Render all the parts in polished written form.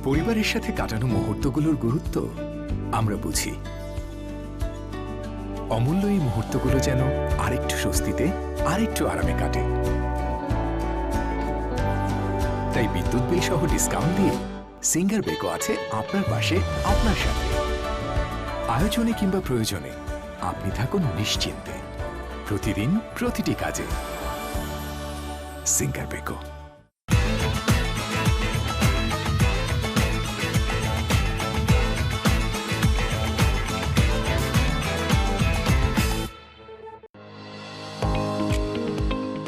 পরিবারের সাথে কাটানো মুহূর্তগুলোর গুরুত্ব আমরা বুঝি। অমূল্য এই মুহূর্তগুলো যেন আরেকটু স্বস্তিতে, আরেকটু আরামে কাটে। তাই বিদ্যুৎ বিল সহ ডিসকাউন্ট দিয়ে সিঙ্গার বেকো আছে আপনার পাশে, আপনার সাথে। আয়োজনে কিংবা প্রয়োজনে আপনি থাকুন নিশ্চিন্তে, প্রতিদিন প্রতিটি কাজে। Singer Beko.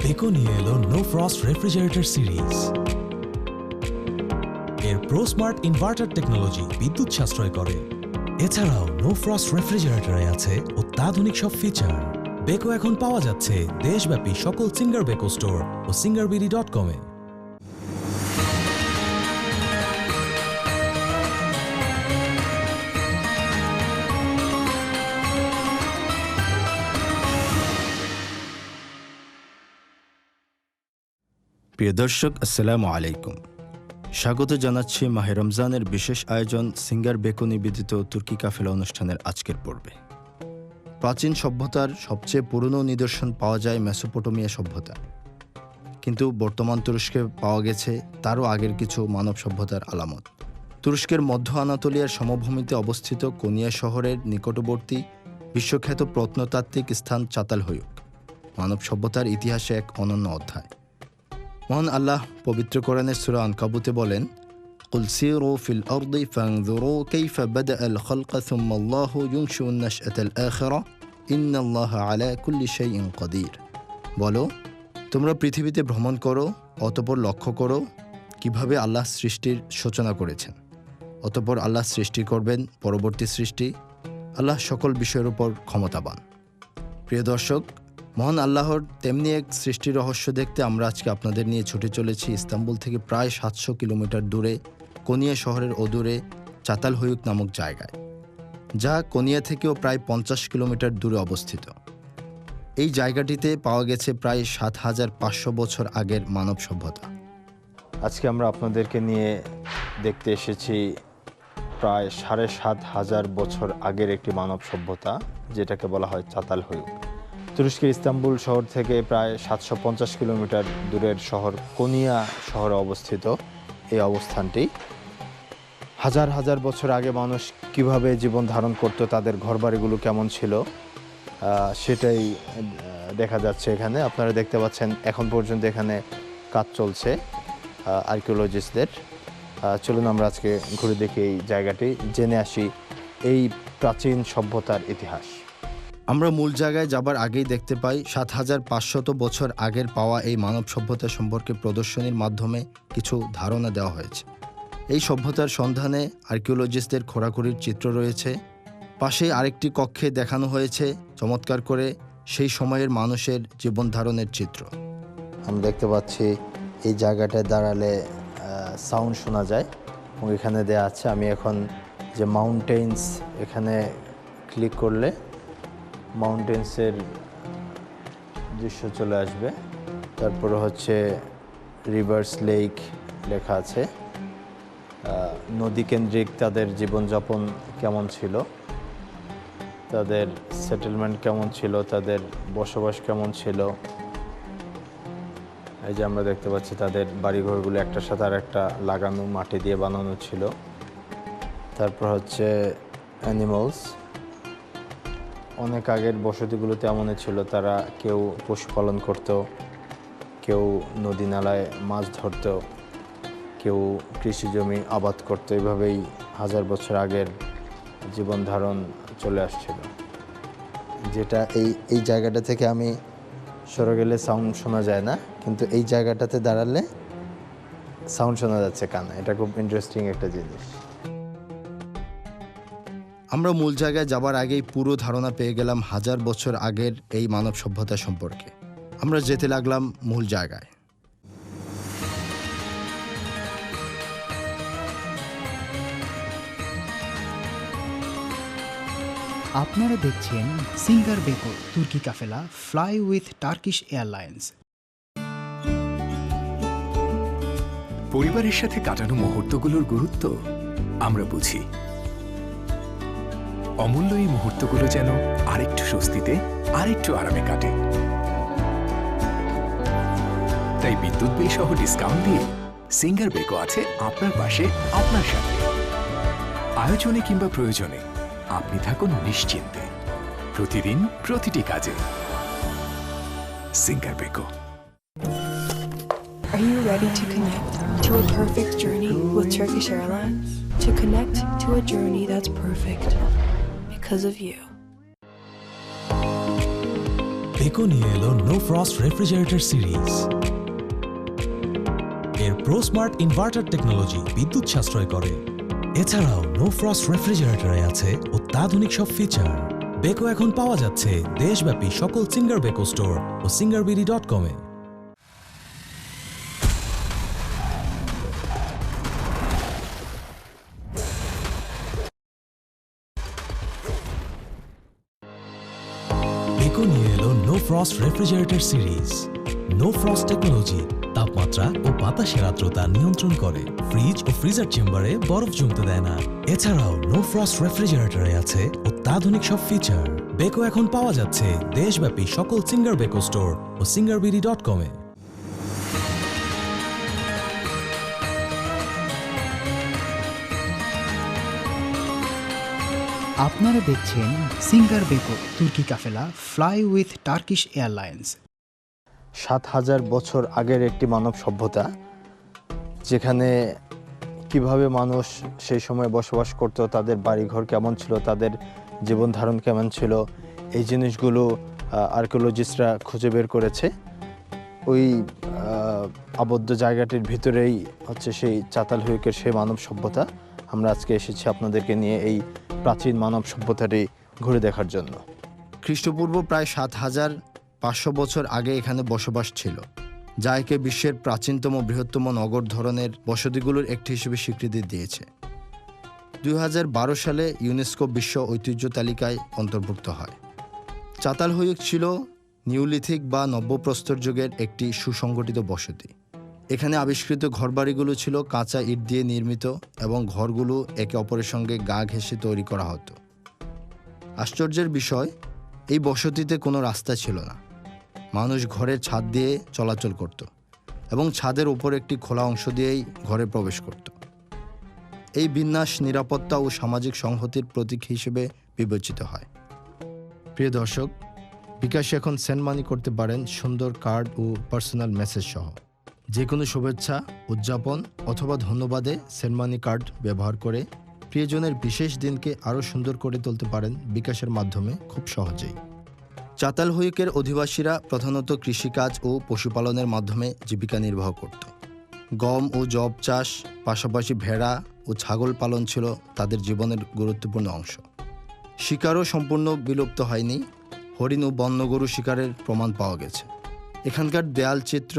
বেকো নিয়ে এলো নো ফ্রস্ট রেফ্রিজারেটর সিরিজ। এর প্রো স্মার্ট ইনভার্টার টেকনোলজি বিদ্যুৎ সাশ্রয় করে। এছাড়াও নো ফ্রস্ট রেফ্রিজারেটরে আছে অত্যাধুনিক সব ফিচার। বেকো এখন পাওয়া যাচ্ছে দেশব্যাপী সকল সিঙ্গার বেকো স্টোর ও singarBD.com এ। প্রিয় দর্শক, আসসালামু আলাইকুম। স্বাগত জানাচ্ছি মাহে রমজানের বিশেষ আয়োজন সিঙ্গার বেকো নিবেদিত তুর্কি কাফেলা অনুষ্ঠানের আজকের পর্বে। প্রাচীন সভ্যতার সবচেয়ে পুরনো নিদর্শন পাওয়া যায় মেসোপটেমিয়া সভ্যতা, কিন্তু বর্তমান তুরস্কে পাওয়া গেছে তারও আগের কিছু মানব সভ্যতার আলামত। তুরস্কের মধ্য আনাতোলিয়ার সমভূমিতে অবস্থিত কোনিয়া শহরের নিকটবর্তী বিশ্বখ্যাত প্রত্নতাত্ত্বিক স্থান চাতালহৈয়ুক মানব সভ্যতার ইতিহাসে এক অনন্য অধ্যায়। মহান আল্লাহ পবিত্র কোরআনে সূরা আনকাবুতে বলেন, কুল সিরু ফিল আরদি ফানজুরু কাইফা বাদাআল খালকা সুম্মা আল্লাহু ইউনশিউন নাশআতাল আখিরা ইন্নাল্লাহা আলা কুল্লি শাইইন কাদির। বলো, তোমরা পৃথিবীতে ভ্রমণ করো, অতঃপর লক্ষ্য করো কিভাবে আল্লাহ সৃষ্টির সূচনা করেছেন, অতঃপর আল্লাহ সৃষ্টি করবেন পরবর্তী সৃষ্টি। আল্লাহ সকল বিষয়ের উপর ক্ষমতাবান। প্রিয় দর্শক, মহান আল্লাহর তেমনি এক সৃষ্টি রহস্য দেখতে আমরা আজকে আপনাদের নিয়ে ছুটে চলেছি ইস্তাম্বুল থেকে প্রায় 700 কিলোমিটার দূরে কোনিয়া শহরের অদূরে চাতালহৈয়ুক নামক জায়গায়, যা কোনিয়া থেকেও প্রায় 50 কিলোমিটার দূরে অবস্থিত। এই জায়গাটিতে পাওয়া গেছে প্রায় 7500 বছর আগের মানব সভ্যতা। আজকে আমরা আপনাদেরকে নিয়ে দেখতে এসেছি প্রায় 7500 বছর আগের একটি মানব সভ্যতা, যেটাকে বলা হয় চাতালহৈয়ুক। তুরস্কের ইস্তাম্বুল শহর থেকে প্রায় 750 কিলোমিটার দূরের শহর কোনিয়া শহরে অবস্থিত এই অবস্থানটি। হাজার হাজার বছর আগে মানুষ কিভাবে জীবন ধারণ করত, তাদের ঘরবাড়িগুলো কেমন ছিল, সেটাই দেখা যাচ্ছে এখানে। আপনারা দেখতে পাচ্ছেন এখন পর্যন্ত এখানে কাজ চলছে আর্কিওলজিস্টদের। চলুন আমরা আজকে ঘুরে দেখি এই জায়গাটি, জেনে আসি এই প্রাচীন সভ্যতার ইতিহাস। আমরা মূল জায়গায় যাবার আগেই দেখতে পাই 7500 বছর আগের পাওয়া এই মানব সভ্যতা সম্পর্কে প্রদর্শনীর মাধ্যমে কিছু ধারণা দেওয়া হয়েছে। এই সভ্যতার সন্ধানে আর্কিওলজিস্টদের খোঁড়াখুড়ির চিত্র রয়েছে। পাশে আরেকটি কক্ষে দেখানো হয়েছে চমৎকার করে সেই সময়ের মানুষের জীবন ধারণের চিত্র। আমরা দেখতে পাচ্ছি এই জায়গাটায় দাঁড়ালে সাউন্ড শোনা যায় এবং এখানে দেয়া আছে। আমি এখন যে মাউন্টেন্স, এখানে ক্লিক করলে মাউন্টেন্সের দৃশ্য চলে আসবে। তারপরে হচ্ছে রিভার্স লেক লেখা আছে। নদীকেন্দ্রিক তাদের জীবনযাপন কেমন ছিল, তাদের সেটেলমেন্ট কেমন ছিল, তাদের বসবাস কেমন ছিল। এই যে আমরা দেখতে পাচ্ছি তাদের বাড়িঘরগুলো একটার সাথে আর একটা লাগানো, মাটি দিয়ে বানানো ছিল। তারপর হচ্ছে অ্যানিমালস। অনেক আগের বসতিগুলোতে এমনই ছিল, তারা কেউ পশুপালন করত, কেউ নদী নালায় মাছ ধরত, কেউ কৃষি জমি আবাদ করত। এইভাবেই হাজার বছর আগের জীবন ধারণ চলে আসছিল। যেটা এই জায়গাটা থেকে আমি সরে গেলে সাউন্ড শোনা যায় না, কিন্তু এই জায়গাটাতে দাঁড়ালে সাউন্ড শোনা যাচ্ছে কানে। এটা খুব ইন্টারেস্টিং একটা জিনিস। আমরা মূল জায়গায় যাবার আগেই পুরো ধারণা পেয়ে গেলাম হাজার বছর আগের এই মানব সভ্যতা সম্পর্কে। আমরা যেতে লাগলাম মূল জায়গায়। আপনারা দেখছেন সিঙ্গার বেকো তুর্কি কাফেলা, ফ্লাই উইথ টার্কিশ এয়ারলাইন্স। পরিবারের সাথে কাটানো মুহূর্তগুলোর গুরুত্ব আমরা বুঝি। অমূল্য এই মুহূর্তগুলো যেন আরেকটু স্বস্তিতে, আরেকটু আরামে কাটে। তাই বিদ্যুৎ বিল সহ ডিসকাউন্ট দিয়ে সিঙ্গার বেকো আছে আপনার পাশে, আপনার সাথে। আয়োজনে কিংবা প্রয়োজনে আপনি থাকুন নিশ্চিন্তে, প্রতিদিন প্রতিটি কাজে। Singer Beko. Are you ready to connect to a perfect journey with Turkish Airlines? To connect to a journey that's perfect because of you. Beko নিয়ে এলো নো ফ্রস্ট রেফ্রিজারেটর সিরিজ। এর প্রো স্মার্ট ইনভার্টার টেকনোলজি বিদ্যুৎ সাশ্রয় করে। এছাড়াও no frost রেফ্রিজারেটরে আছে অত্যাধুনিক সব ফিচার। বেকো এখন পাওয়া যাচ্ছে দেশব্যাপী সকল সিঙ্গার বেকো স্টোর ও singarBD.com-এ। বেকো নিয়ে এলো no frost refrigerator series. No frost technology তাপমাত্রা ও বাতাসের আর্দ্রতা নিয়ন্ত্রণ করে, ফ্রিজ ও ফ্রিজার চেম্বারে বরফ জমতে দেয় না। এছাড়াও নো ফ্রস্ট রেফ্রিজারেটরে আছে অত্যাধুনিক সব ফিচার। বেকো এখন পাওয়া যাচ্ছে দেশব্যাপী সকল সিঙ্গার বেকো স্টোর ও singarBD.com-এ। আপনারা দেখছেন সিঙ্গার বেকো তুর্কি কাফেলা ফ্লাই উইথ টার্কিশ এয়ারলাইন্স। ৭,০০০ বছর আগের একটি মানব সভ্যতা, যেখানে কিভাবে মানুষ সেই সময় বসবাস করত, তাদের বাড়িঘর কেমন ছিল, তাদের জীবন ধারণ কেমন ছিল, এই জিনিসগুলো আর্কিওলজিস্টরা খুঁজে বের করেছে। ওই আবদ্ধ জায়গাটির ভিতরেই হচ্ছে সেই চাতালহুইকের সেই মানব সভ্যতা। আমরা আজকে এসেছি আপনাদেরকে নিয়ে এই প্রাচীন মানব সভ্যতাটি ঘুরে দেখার জন্য। খ্রিস্টপূর্ব প্রায় ৭,৫০০ বছর আগে এখানে বসবাস ছিল, যা একে বিশ্বের প্রাচীনতম বৃহত্তম নগর ধরনের বসতিগুলোর একটি হিসেবে স্বীকৃতি দিয়েছে। ২০১২ সালে ইউনেস্কো বিশ্ব ঐতিহ্য তালিকায় অন্তর্ভুক্ত হয়। চাতালহুইক ছিল নিওলিথিক বা নব্যপ্রস্তর যুগের একটি সুসংগঠিত বসতি। এখানে আবিষ্কৃত ঘরবাড়িগুলো ছিল কাঁচা ইট দিয়ে নির্মিত এবং ঘরগুলো একে অপরের সঙ্গে গা ঘেঁষে তৈরি করা হতো। আশ্চর্যের বিষয়, এই বসতিতে কোনো রাস্তা ছিল না। মানুষ ঘরের ছাদ দিয়ে চলাচল করত এবং ছাদের উপর একটি খোলা অংশ দিয়েই ঘরে প্রবেশ করত। এই বিন্যাস নিরাপত্তা ও সামাজিক সংহতির প্রতীক হিসেবে বিবেচিত হয়। প্রিয় দর্শক, বিকাশে এখন সেন্ড মানি করতে পারেন সুন্দর কার্ড ও পার্সোনাল মেসেজ সহ। যে কোনো শুভেচ্ছা, উদযাপন অথবা ধন্যবাদে সেন্ড মানি কার্ড ব্যবহার করে প্রিয়জনের বিশেষ দিনকে আরও সুন্দর করে তুলতে পারেন বিকাশের মাধ্যমে খুব সহজেই। চাতালহুইকের অধিবাসীরা প্রধানত কৃষিকাজ ও পশুপালনের মাধ্যমে জীবিকা নির্বাহ করত। গম ও যব চাষ, পাশাপাশি ভেড়া ও ছাগল পালন ছিল তাদের জীবনের গুরুত্বপূর্ণ অংশ। শিকারও সম্পূর্ণ বিলুপ্ত হয়নি। হরিণ ও বন্যগরু শিকারের প্রমাণ পাওয়া গেছে। এখানকার দেয়াল চিত্র,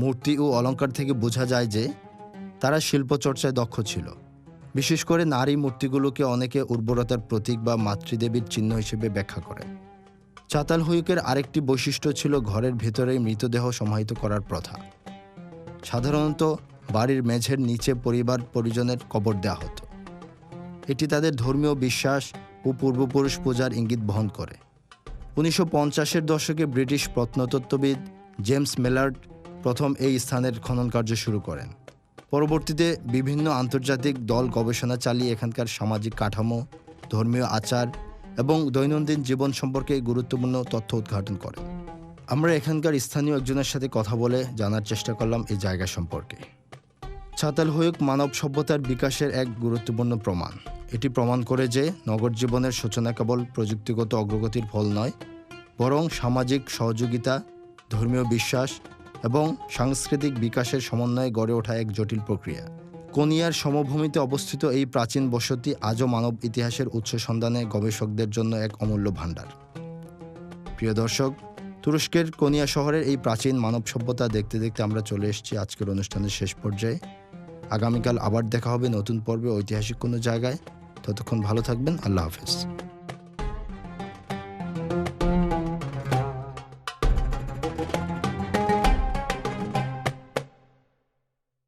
মূর্তি ও অলংকার থেকে বোঝা যায় যে তারা শিল্পচর্চায় দক্ষ ছিল। বিশেষ করে নারী মূর্তিগুলোকে অনেকে উর্বরতার প্রতীক বা মাতৃদেবীর চিহ্ন হিসেবে ব্যাখ্যা করে। চাতালহুইকের আরেকটি বৈশিষ্ট্য ছিল ঘরের ভেতরেই মৃতদেহ সমাহিত করার প্রথা। সাধারণত বাড়ির মেঝের নিচে পরিবার পরিজনের কবর দেওয়া হতো। এটি তাদের ধর্মীয় বিশ্বাস ও পূর্বপুরুষ পূজার ইঙ্গিত বহন করে। ১৯৫০-এর দশকে ব্রিটিশ প্রত্নতত্ত্ববিদ জেমস মেলার্ড প্রথম এই স্থানের খনন কার্য শুরু করেন। পরবর্তীতে বিভিন্ন আন্তর্জাতিক দল গবেষণা চালিয়ে এখানকার সামাজিক কাঠামো, ধর্মীয় আচার এবং দৈনন্দিন জীবন সম্পর্কে গুরুত্বপূর্ণ তথ্য উদ্ঘাটন করেন। আমরা এখানকার স্থানীয় একজনের সাথে কথা বলে জানার চেষ্টা করলাম এই জায়গা সম্পর্কে। চাতালহুইক মানব সভ্যতার বিকাশের এক গুরুত্বপূর্ণ প্রমাণ। এটি প্রমাণ করে যে নগর জীবনের সূচনা কেবল প্রযুক্তিগত অগ্রগতির ফল নয়, বরং সামাজিক সহযোগিতা, ধর্মীয় বিশ্বাস এবং সাংস্কৃতিক বিকাশের সমন্বয়ে গড়ে ওঠা এক জটিল প্রক্রিয়া। কোনিয়ার সমভূমিতে অবস্থিত এই প্রাচীন বসতি আজও মানব ইতিহাসের উৎস সন্ধানে গবেষকদের জন্য এক অমূল্য ভাণ্ডার। প্রিয় দর্শক, তুরস্কের কোনিয়া শহরের এই প্রাচীন মানব সভ্যতা দেখতে দেখতে আমরা চলে এসেছি আজকের অনুষ্ঠানের শেষ পর্যায়ে। আগামীকাল আবার দেখা হবে নতুন পর্বে ঐতিহাসিক কোনো জায়গায়। ততক্ষণ ভালো থাকবেন। আল্লাহ হাফেজ।